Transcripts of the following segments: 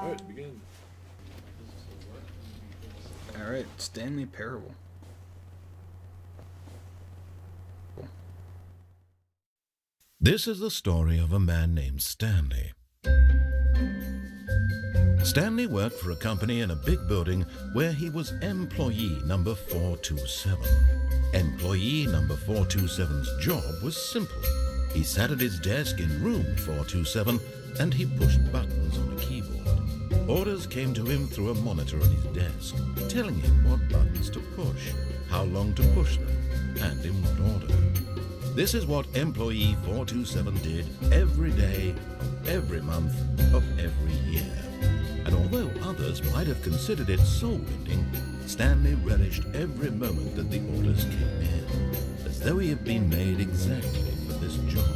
Alright, begin. Alright, Stanley Parable. This is the story of a man named Stanley. Stanley worked for a company in a big building where he was employee number 427. Employee number 427's job was simple. He sat at his desk in room 427 and he pushed buttons on a keyboard. Orders came to him through a monitor on his desk, telling him what buttons to push, how long to push them, and in what order. This is what employee 427 did every day of every month of every year. And although others might have considered it soul-winding, Stanley relished every moment that the orders came in, as though he had been made exactly for this job.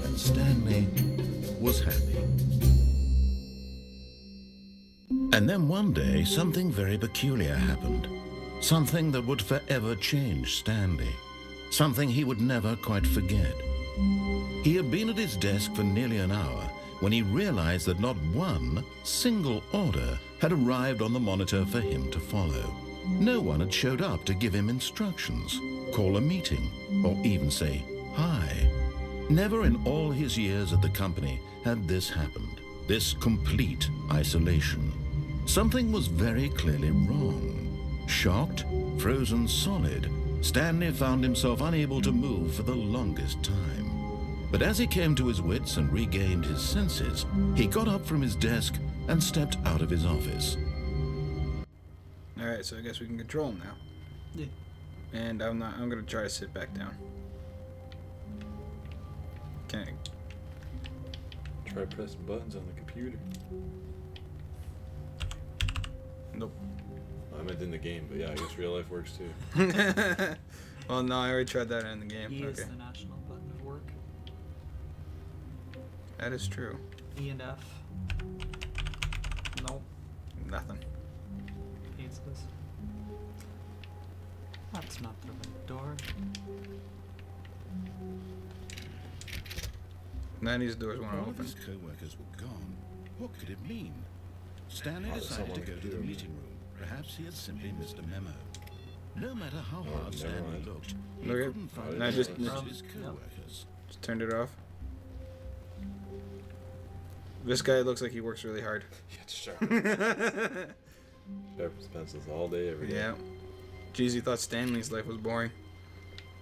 And Stanley was happy. And then one day, something very peculiar happened. Something that would forever change Stanley. Something he would never quite forget. He had been at his desk for nearly an hour when he realized that not one single order had arrived on the monitor for him to follow. No one had showed up to give him instructions, call a meeting, or even say hi. Never in all his years at the company had this happened, this complete isolation. Something was very clearly wrong. Shocked, frozen solid, Stanley found himself unable to move for the longest time. But as he came to his wits and regained his senses, he got up from his desk and stepped out of his office. Alright, so I guess we can control him now. Yeah. And I'm gonna try to sit back down. Can Try pressing buttons on the computer. Nope. I meant in the game, but yeah, I guess real life works too. Well, no, I already tried that in the game. E is Okay. the national button of work. That is true. E and F. Nope. Nothing. Hates this. That's not the right door. 90s doors won't All of open. his co-workers were gone. What could it mean? Stanley Oh, there's decided someone to go to the computer. meeting room. Perhaps he had simply missed a memo. No matter how hard never Stanley mind. looked, he Okay. couldn't find No, any just- of just- his co-workers. Just turned it off. This guy looks like he works really hard. Yeah, it's sharpens pencils all day, every day. Yeah. Jeez, you thought Stanley's life was boring.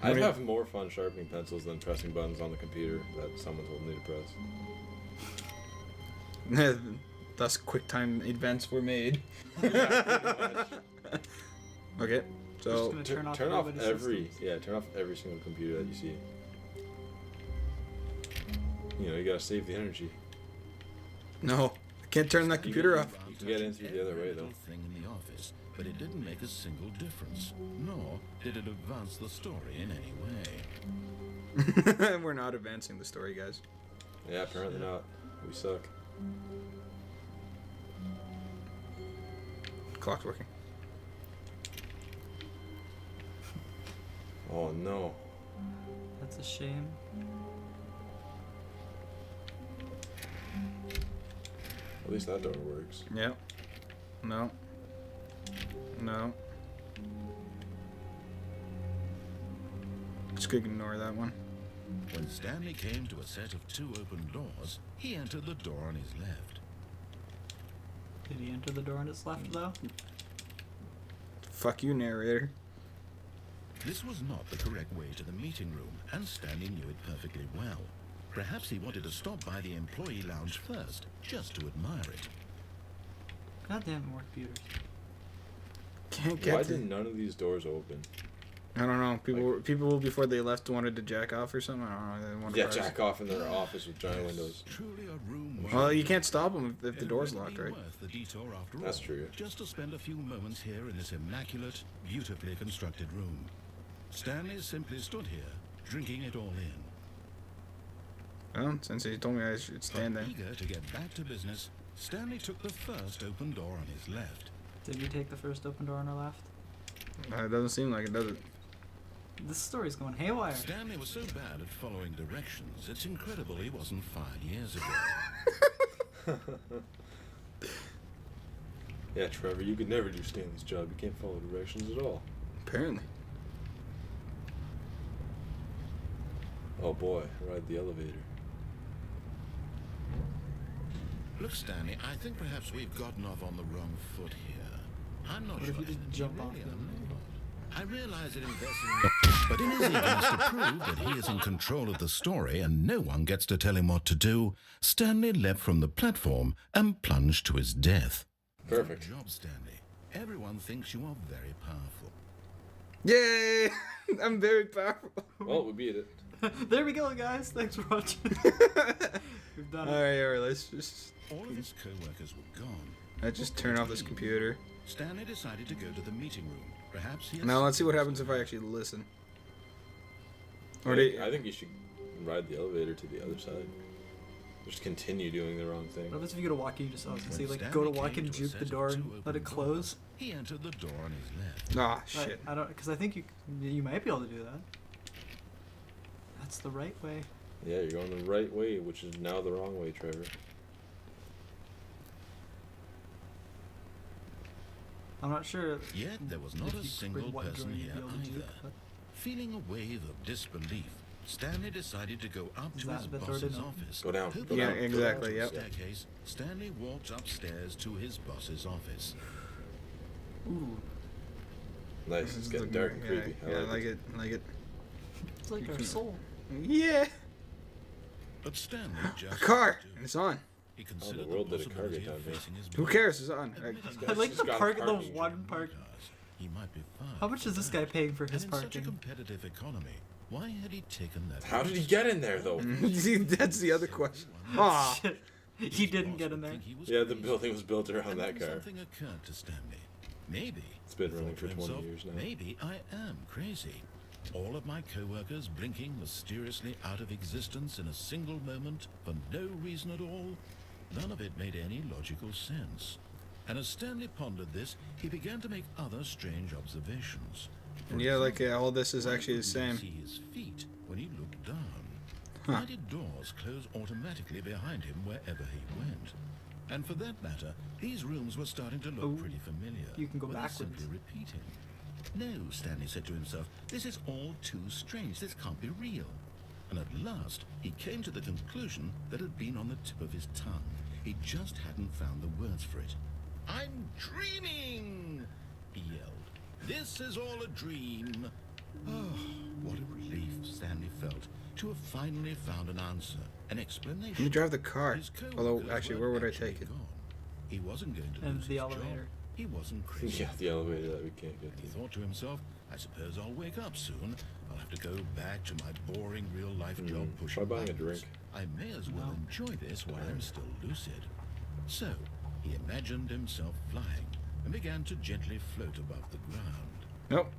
I'd Right. have more fun sharpening pencils than pressing buttons on the computer that someone told me to press. Thus, QuickTime events were made. Okay, so Just gonna Turn off everybody's every systems. turn off every single computer that you see. You know, you gotta save the energy. no, I can't turn that computer off. You can get in through the other way, though. Thing in the office, but it didn't make a single difference, nor did it advance the story in any way. We're not advancing the story, guys. Yeah, apparently not. We suck. Clock's working. Oh no. That's a shame. At least that door works. Yep. No. No. Just ignore that one. When Stanley came to a set of 2 open doors, he entered the door on his left. Did he enter the door on his left though? Fuck you, narrator. This was not the correct way to the meeting room, and Stanley knew it perfectly well. Perhaps he wanted to stop by the employee lounge first, just to admire it. Goddamn more computers. Can't Why get to. did none of these doors open? I don't know. People before they left wanted to jack off or something. I don't know. They wanted Yeah, to jack off in their office with giant windows. Truly a room. Well, you can't stop them if the It door's would locked, be right? worth the detour after That's all, true. Just to spend a few moments here in this immaculate, beautifully constructed room. Stanley simply stood here, drinking it all in. Well, since he told me I should stand But there. eager to get back to business, Stanley took the first open door on his left. Did we take the first open door on our left? It doesn't seem like it, does it? This story's going haywire. Stanley was so bad at following directions, it's incredible he wasn't fired years ago. Yeah, Trevor, you could never do Stanley's job. You can't follow directions at all. Apparently. Oh boy, ride the elevator. Look, Stanley, I think perhaps we've gotten off on the wrong foot here. I'm not What sure. if you just I jump off really the am not. I realize it investing, but in his eagerness to prove that he is in control of the story and no one gets to tell him what to do, Stanley leapt from the platform and plunged to his death. Perfect. Good job, Stanley. Everyone thinks you are very powerful. Yay! I'm very powerful. Well, we beat it. There we go, guys. Thanks for watching. We've done it. Alright, let's just... All of his co-workers were gone. Let's just turn off this computer. Stanley decided to go to the meeting room. Perhaps he had Now let's see what happens if I actually listen. Or I think you should ride the elevator to the other side. Just continue doing the wrong thing. What happens if you go to walk in, you just obviously When like go to Stanley walk came and to a juke set the of door two and open let it doors, close? He entered the door on his left. Ah, shit. I don't, because I think you might be able to do that. That's the right way. Yeah, you're going the right way, which is now the wrong way, Trevor. I'm not sure. Yet there was not if a you single bring one person joint, you'd here be able to either. juke, but Feeling a wave of disbelief, Stanley decided to go up Is to that his the door to boss's know? office. Go down. Hoping Go Yeah, down. exactly, to the yep. staircase, Stanley walked upstairs to his boss's office. Ooh, Nice. This It's is getting looking dark and great. creepy. Yeah, I I like like it. it. Like it. it's like our soul. Yeah! But Stanley just A car! couldn't do And it. it's on. He considered the world the did a car possibility get of down here. facing his Who boss. cares? It's on. Admitting I like He's the got park, the parking. one park. He might be fine. How much is this guy paying for his And in such a parking? competitive economy, why had he taken that? How did he risk? get in there, though? See, that's the other question. Aw! Shit, he didn't get in there. Yeah, the building was built around And that then car. something occurred to Stanley. Maybe. It's been he running thought for to 20 himself, years now. Maybe I am crazy. All of my co-workers blinking mysteriously out of existence in a single moment for no reason at all. None of it made any logical sense. And as Stanley pondered this, he began to make other strange observations. And yeah, like all this is actually the same. See his feet when he looked down. Huh. Why did doors close automatically behind him wherever he went? And for that matter, these rooms were starting to look Oh, pretty familiar. you can go were they backwards. simply repeating? No, Stanley said to himself, this is all too strange. This can't be real. And at last, he came to the conclusion that had been on the tip of his tongue. He just hadn't found the words for it. I'm dreaming, he yelled. This is all a dream. Oh, what a relief Stanley felt to have finally found an answer, an explanation. Let me drive the car. His co-workers Although, actually, where weren't would I actually take it? gone. He wasn't going to And lose the his elevator. job. He wasn't crazy. Yeah, the elevator that we can't get He to. thought to himself, I suppose I'll wake up soon. I'll have to go back to my boring real-life job pushing try buying a buttons. drink. I may as well No. enjoy this while I'm still lucid. So, he imagined himself flying and began to gently float above the ground. Nope.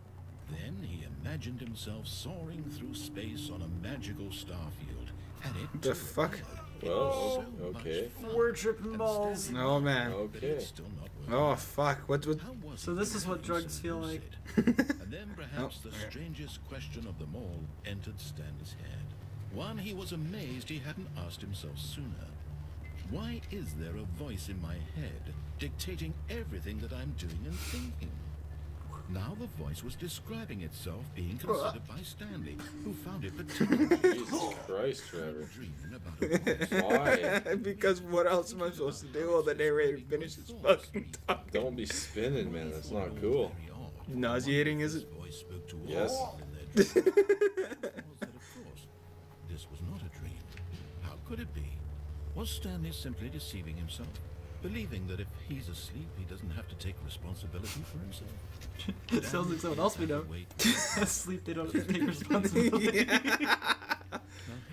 Then he imagined himself soaring through space on a magical star field. And it The too fuck? failed. Well, So much okay. fun. We're tripping And balls. Stanley Oh, man. knew that Okay. it's still not working. Oh, fuck. What? How was So it this that is he what was drugs so feel like. lucid? And then perhaps Oh, the okay. strangest question of them all entered Stanley's head. One he was amazed he hadn't asked himself sooner. Why is there a voice in my head dictating everything that I'm doing and thinking? Now the voice was describing itself being considered by Stanley, who found it particularly Jesus Christ, Trevor. dreaming about a voice. Why? Because what else am I supposed to do while the narrator finishes fucking talking? Don't be spinning, man. That's not cool. Very odd. Nauseating, is it? This voice spoke to Yes. all in their dreams. Was that, of course, this was not a dream. How could it be? Was Stanley simply deceiving himself, believing that if he's asleep, he doesn't have to take responsibility for himself? It sounds like someone else we know. Wait. Asleep, they don't have to take responsibility. Now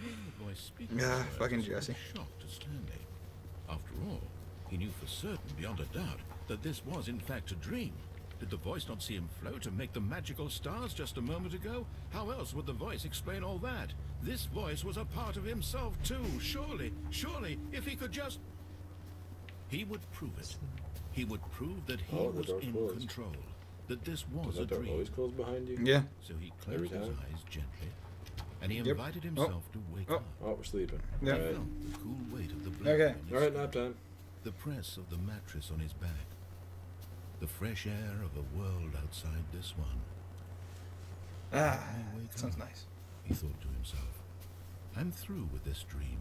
hearing the voice speak, Ah, words fucking was a Jesse. shock to Stanley. After all, he knew for certain, beyond a doubt, that this was in fact a dream. Did the voice not see him float and make the magical stars just a moment ago? How else would the voice explain all that? This voice was a part of himself too. Surely, if he could just... He would prove it. He would prove that he Oh, the was door's in closed. control. That this Does was a that door dream. always close behind you? Yeah. So he Every closed his time? eyes gently, and he Yep. invited himself to wake Oh. up. Oh, we're sleeping. Yeah. He Alright. felt the cool weight of the blanket Okay. on his Alright, side, nap time. the press of the mattress on his back. the fresh air of a world outside this one. Ah, Let me wake that sounds up, nice. he thought to himself. I'm through with this dream.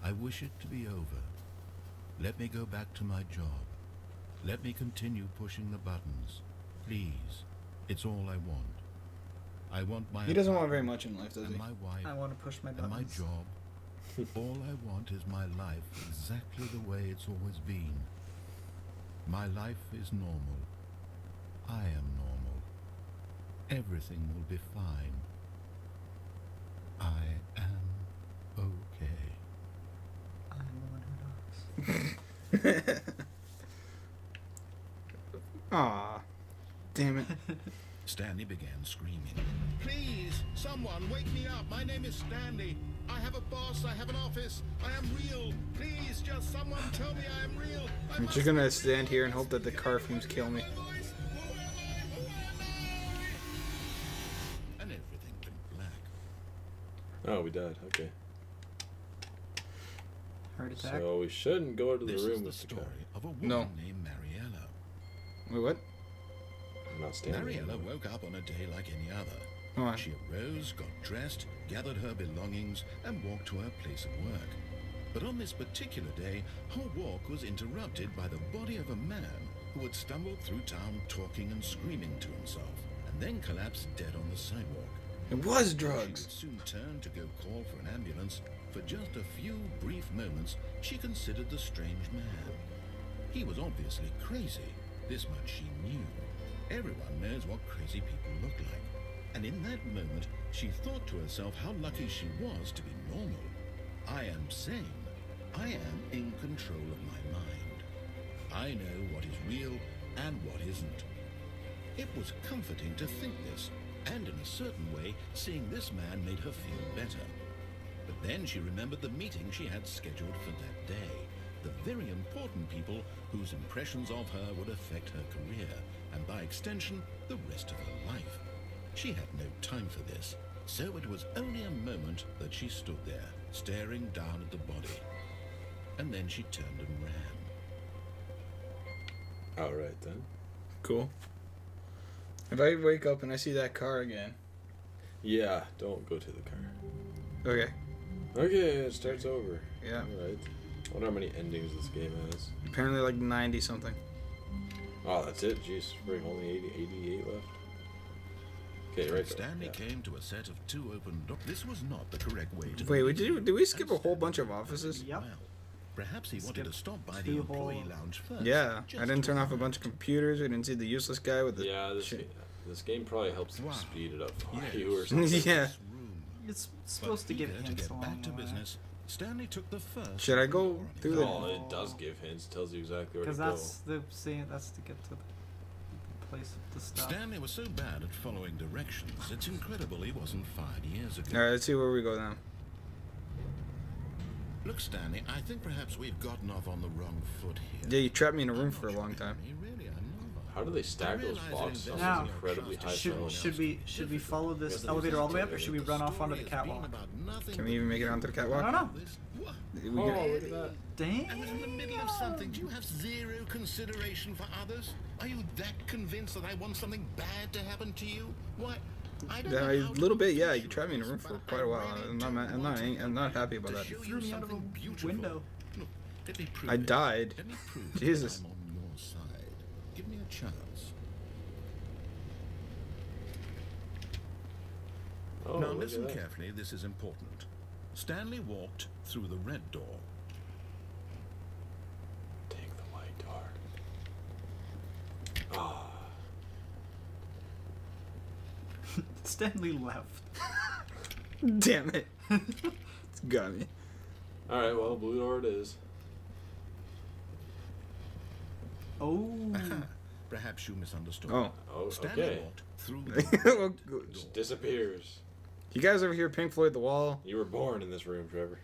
I wish it to be over. Let me go back to my job. Let me continue pushing the buttons. Please. It's all I want. I want my He doesn't want apartment very much in life, does and he? my wife I want to push my and buttons. my job. All I want is my life exactly the way it's always been. My life is normal. I am normal. Everything will be fine. I am okay. I'm the one who knows. Aw, damn it. Stanley began screaming. Please, someone wake me up. My name is Stanley. I have a boss. I have an office. I am real. Please, just someone tell me I am real. I'm just gonna stand here and hope that the car fumes kill me. And everything went black. Oh, we died. Okay. Heart attack. So we shouldn't go to the This is room the with the car. story of a woman No. named Mariella. Wait, what? I'm not standing. Mariella anymore. woke up on a day like any other. Hold on. She arose, got dressed, gathered her belongings, and walked to her place of work. But on this particular day, her walk was interrupted by the body of a man who had stumbled through town talking and screaming to himself, and then collapsed dead on the sidewalk. It was She drugs. would soon turn to go call for an ambulance. For just a few brief moments, she considered the strange man. He was obviously crazy. This much she knew. Everyone knows what crazy people look like. And in that moment, she thought to herself how lucky she was to be normal. I am sane. I am in control of my mind. I know what is real and what isn't. It was comforting to think this, and in a certain way, seeing this man made her feel better. But then she remembered the meeting she had scheduled for that day. The very important people whose impressions of her would affect her career, and by extension, the rest of her life. She had no time for this, so it was only a moment that she stood there, staring down at the body. And then she turned and ran. Alright then. Cool. If I wake up and I see that car again. Yeah, don't go to the car. Okay. Okay, it starts over. Yeah. Alright. I wonder how many endings this game has. Apparently like 90 something. Oh, that's it? Jeez, we're only 88 left. Okay, right. Stanley Yeah. came to a set of two open doors. This was not the correct way to. Wait, did we skip a whole bunch of offices? Yep. Well, perhaps he wanted to stop by the two employee whole- lounge first. Yeah. just I didn't to turn off a find bunch of computers. We didn't see the useless guy with the Yeah, shit. this game probably helps Wow. speed it up for Yes. you or something. Yeah. this room. It's But supposed to give eager hints get along back to the way. business, Stanley took the first. Should I go floor on his through the- own. Oh, it does give hints. Tells you exactly where to Because go. that's the saying. That's to get to the place of the stuff. Stanley was so bad at following directions, it's incredible he wasn't fired years ago. Alright, let's see where we go now. Look, Stanley, I think perhaps we've gotten off on the wrong foot here. Yeah, you trapped me in a I'm room not for a sure long if time. you really, I'm not. How do they stack those I realize boxes it on Now, those incredibly high should shelves? should we follow this Yes, elevator all the way up, or But should we the run off onto the story has been catwalk? about nothing Can we but even make it onto the catwalk? I don't know. this. What? We Oh, got- look at that. Dang. I was in the middle of something. Do you have zero consideration for others? Are you that convinced that I want something bad to happen to you? What? I don't Yeah, know a how to little bit, yeah. put You trapped me in a room this, for but quite a I while. really I'm do not want I'm not happy about to that. show you Threw me out of a something beautiful. window. Look, let me prove I it. died. Let me prove that Jesus. I'm on your side. Give me a chance. Oh, Now look listen at that. carefully, this is important. Stanley walked through the red door. Take the white door. Ah. Stanley left. Damn it. It's got me. Alright, well, blue door it is. Oh. Perhaps you misunderstood. Oh. Oh, Stanley okay. walked through the Well, good. Just disappears. You guys ever hear Pink Floyd The Wall? You were born in this room, Trevor.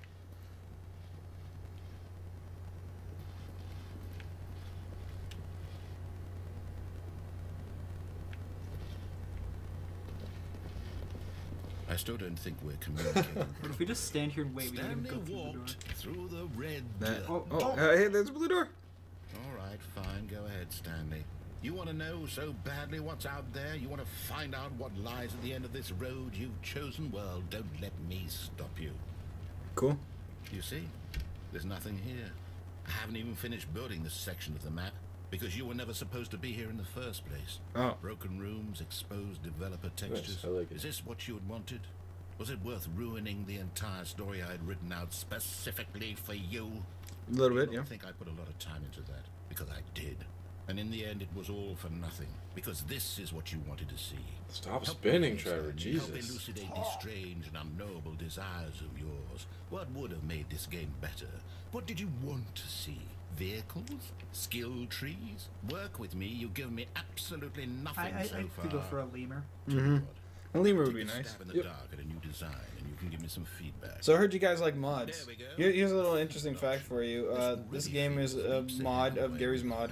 I still don't think we're communicating. What if we just stand here and wait? We don't even Stanley go through the door. walked through the red That, door. oh, hey, there's a blue door. All right, fine. Go ahead, Stanley. You want to know so badly what's out there? You want to find out what lies at the end of this road you've chosen? Well, don't let me stop you. Cool. You see, there's nothing here. I haven't even finished building this section of the map because you were never supposed to be here in the first place. Oh. Broken rooms, exposed developer textures. Nice, I like it. Is this what you had wanted? Was it worth ruining the entire story I had written out specifically for you? A little bit, You yeah. don't think I put a lot of time into that? Because I did. And in the end, it was all for nothing. Because this is what you wanted to see. Stop Help spinning, me, Trevor. Stanley. Help Jesus. elucidate these strange and unknowable desires of yours. What would have made this game better? What did you want to see? Vehicles? Skill trees? Work with me. You've given me absolutely nothing I so far. could go for a lemur. Mm-hmm. A lemur would be Take a nice. stab in the Yep. dark at a new design, and you can give me some feedback. So I heard you guys like mods. There we go. Here's a little interesting fact for you. This game is a mod of Gary's mod,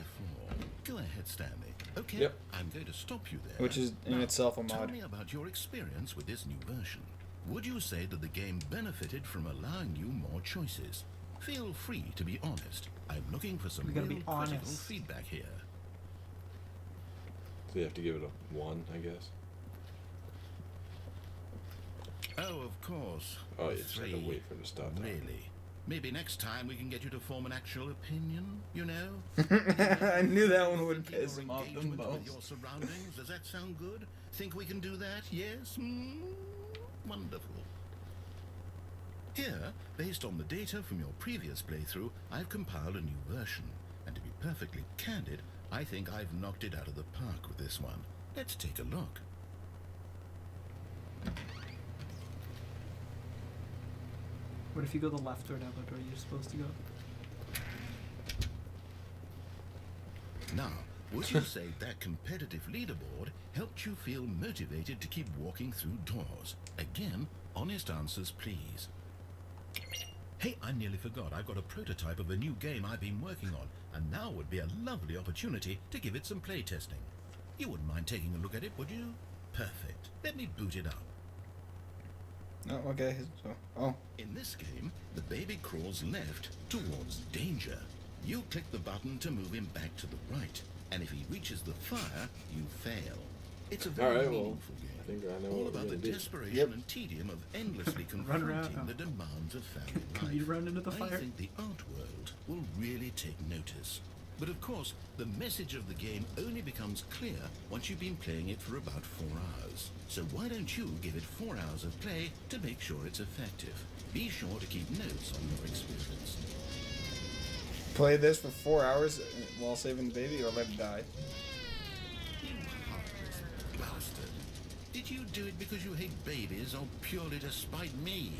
Go ahead, Stanley. Okay, Yep. I'm going to stop you there. which is in Now, itself a Tell mod. me about your experience with this new version. Would you say that the game benefited from allowing you more choices? Feel free to be honest. I'm looking for some We gotta real be critical honest. feedback here. So you have to give it a 1, I guess. Oh, of course. Oh, A you just have to 3. wait for it to stop talking. Really? Maybe next time we can get you to form an actual opinion, you know? I knew that one would Thinking piss your him off the engagement with your most. surroundings. Does that sound good? Think we can do that? Yes? Wonderful. Here, based on the data from your previous playthrough, I've compiled a new version. And to be perfectly candid, I think I've knocked it out of the park with this one. Let's take a look. What if you go the left or down the door you're supposed to go? Now, would you say that competitive leaderboard helped you feel motivated to keep walking through doors? Again, honest answers, please. Hey, I nearly forgot. I've got a prototype of a new game I've been working on, and now would be a lovely opportunity to give it some playtesting. You wouldn't mind taking a look at it, would you? Perfect. Let me boot it up. Oh, okay. So, oh, In this game, the baby crawls left towards danger. You click the button to move him back to the right, and if he reaches the fire, you fail. It's a very Alright, well, meaningful game. I think I know All what we're about the gonna do. desperation Yep. and tedium of endlessly Run around. confronting the demands of family life. Can you run into the I fire? think the art world will really take notice. But of course, the message of the game only becomes clear once you've been playing it for about 4 hours. So why don't you give it 4 hours of play to make sure it's effective? Be sure to keep notes on your experience. play this for 4 hours while saving the baby, or let it die. You heartless bastard. Did you do it because you hate babies or purely to spite me?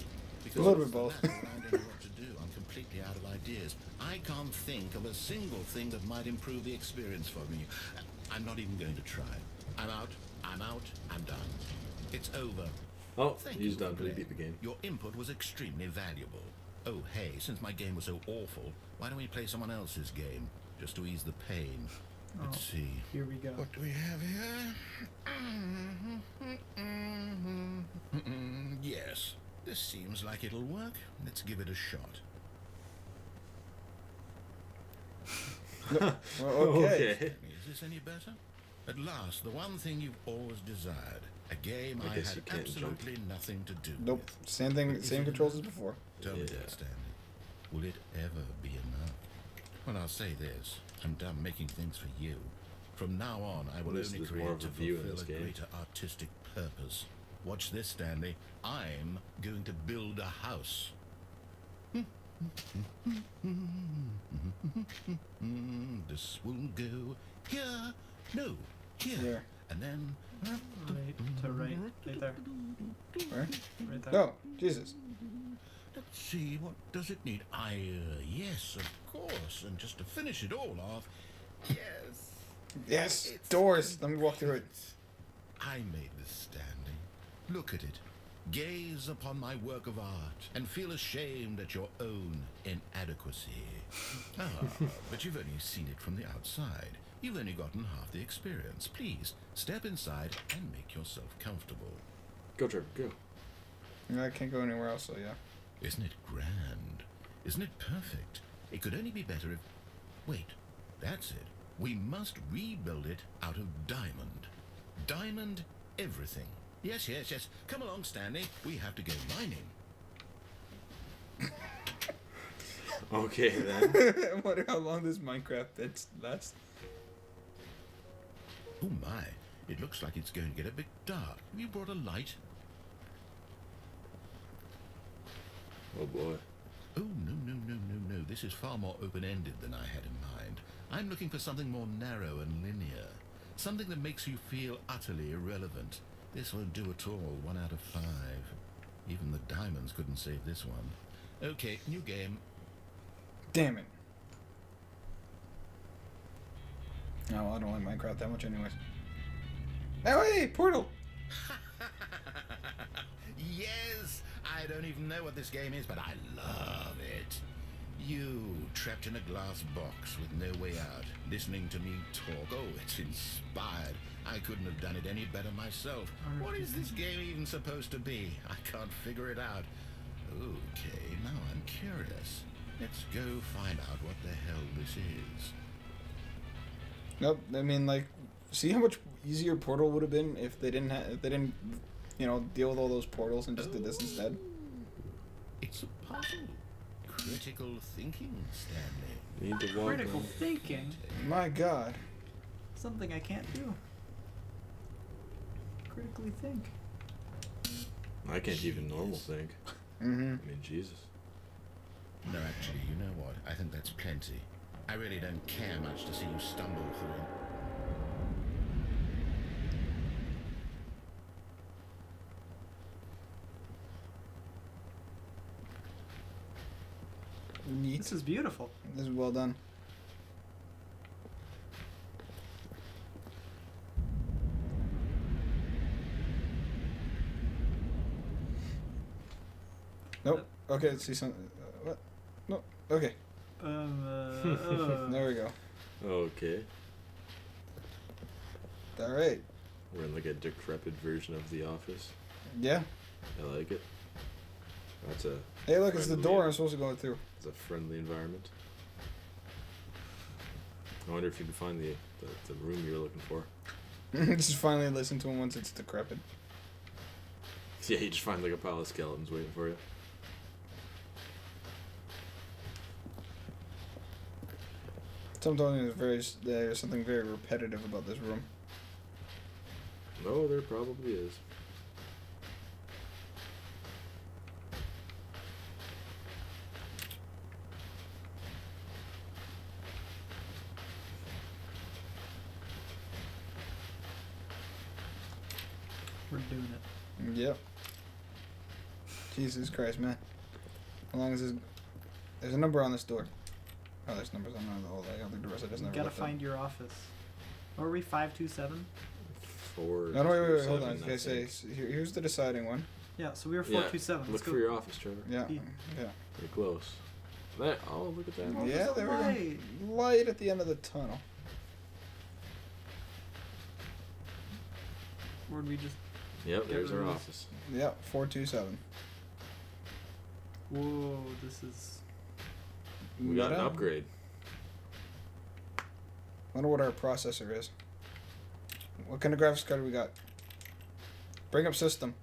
Because A little it's bit both. the latter, I don't know what to do. I'm completely out of ideas. I can't think of a single thing that might improve the experience for me. I'm not even going to try. I'm out. I'm done. It's over. Oh, Thank he's you done. for He playing. beat the game. Your input was extremely valuable. Oh, hey, since my game was so awful, why don't we play someone else's game? Just to ease the pain. Let's Oh. see. Here we go. What do we have here? Yes, this seems like it'll work. Let's give it a shot. Well, okay. Is this any better? At last, the one thing you've always desired. A game I I, guess you had can't absolutely nothing to do Nope. with. Same thing. Same controls as before. Tell me Yeah. that, Stanley. Will it ever be enough? Well, I'll say this. I'm done making things for you. From now on, I will At least only there's create more of to a view in fulfill this a game. greater artistic purpose. Watch this, Stanley. I'm going to build a house. This will go here. No, here. Where? And then Right to right. Right there. Where? Right there. Oh, Jesus. let's see, what does it need? Yes, of course. And just to finish it all off, yes. Yes. It's Doors. Let me walk through it. I made this, Stanley. Look at it. Gaze upon my work of art and feel ashamed at your own inadequacy. But you've only seen it from the outside. You've only gotten half the experience. Please, step inside and make yourself comfortable. Go, Trevor, go. I can't go anywhere else, so yeah. Isn't it grand? Isn't it perfect? It could only be better if... Wait, that's it. We must rebuild it out of diamond. Diamond everything. Yes, yes, yes. Come along, Stanley. We have to go mining. Okay, then. I wonder how long this Minecraft bit lasts. Oh my, it looks like it's going to get a bit dark. Have you brought a light? Oh boy. Oh, no, no, no, no, no. This is far more open-ended than I had in mind. I'm looking for something more narrow and linear. Something that makes you feel utterly irrelevant. This won't do at all. 1 out of 5. Even the diamonds couldn't save this one. Okay, new game. Damn it. No, I don't like Minecraft that much anyways. Oh, hey, portal! Yes! I don't even know what this game is, but I love it. You, trapped in a glass box with no way out, listening to me talk. Oh, it's inspired. I couldn't have done it any better myself. What is this game even supposed to be? I can't figure it out. Okay, now I'm curious. Let's go find out what the hell this is. Nope, I mean, like, see how much easier Portal would have been if they didn't, you know, deal with all those portals and just did this instead? It's a puzzle. Critical thinking, Stanley. You need to walk Critical on. thinking? My god. Something I can't do. Critically think. I can't even normal think. Mm-hmm. I mean, Jesus. No, actually, you know what? I think that's plenty. I really don't care much to see you stumble through it. Neat. This is beautiful. This is well done. Nope. Okay, let's see something. What? No. Okay. There we go. Okay. Alright. We're in like a decrepit version of The Office. Yeah. I like it. That's a Hey, look, it's the friendly- door I'm supposed to go through. It's a friendly environment. I wonder if you can find the room you're looking for. Just finally listen to him once it's decrepit. Yeah, you just find like a pile of skeletons waiting for you. Sometimes there's something very repetitive about this room. No, there probably is. We're doing it. Yep. Jesus Christ, man. How long is this? There's a number on this door. Oh, there's numbers on all the other doors. I just You never gotta looked at. find your office. What were we? 527? 4. No, wait, hold 7, on. I Okay, say think. here's the deciding one. Yeah, so we were Yeah, 427. Look Let's go. for your office, Trevor. Yeah, Yeah. yeah. You're close. There. Oh, look at that. Oh, Yeah, there's a there we light. go. Light at the end of the tunnel. Where'd we just... Yep, Get there's our rid of office. Yep, 427. Whoa, this is... We got an Meta? upgrade. Wonder what our processor is. What kind of graphics card we got? Bring up system.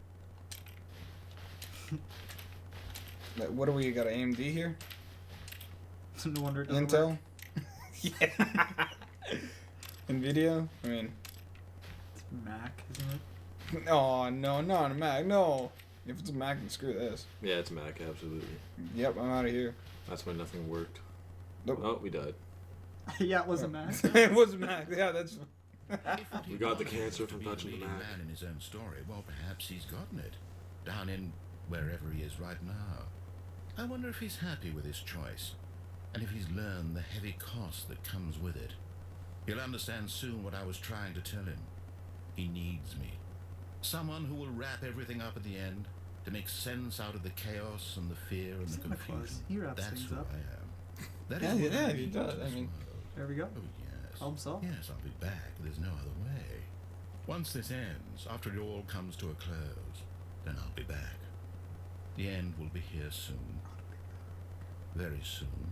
Like, what do we got? An AMD here? No wonder it doesn't work. Intel? Yeah. Nvidia? I mean, It's Mac, isn't it? oh no, not a Mac. No. If it's a Mac, then screw this. Yeah, it's Mac, absolutely. Yep, I'm out of here. That's why nothing worked. Nope. Oh, we died. Yeah, it was a Mac. It was a Mac. Yeah, that's. We got the cancer from touching the leading Mac. man in his own story. Well, perhaps he's gotten it. Down in wherever he is right now. I wonder if he's happy with his choice. And if he's learned the heavy cost that comes with it. He'll understand soon what I was trying to tell him. He needs me. Someone who will wrap everything up at the end to make sense out of the chaos and the fear and the Santa Claus, confusion. he wraps That's things who up. I am. That Yeah, is what yeah, I he mean does. to I this mean- world. There we go. Oh, yes. Help himself. Yes, I'll be back. There's no other way. Once this ends, after it all comes to a close, then I'll be back. The end will be here soon. Very soon.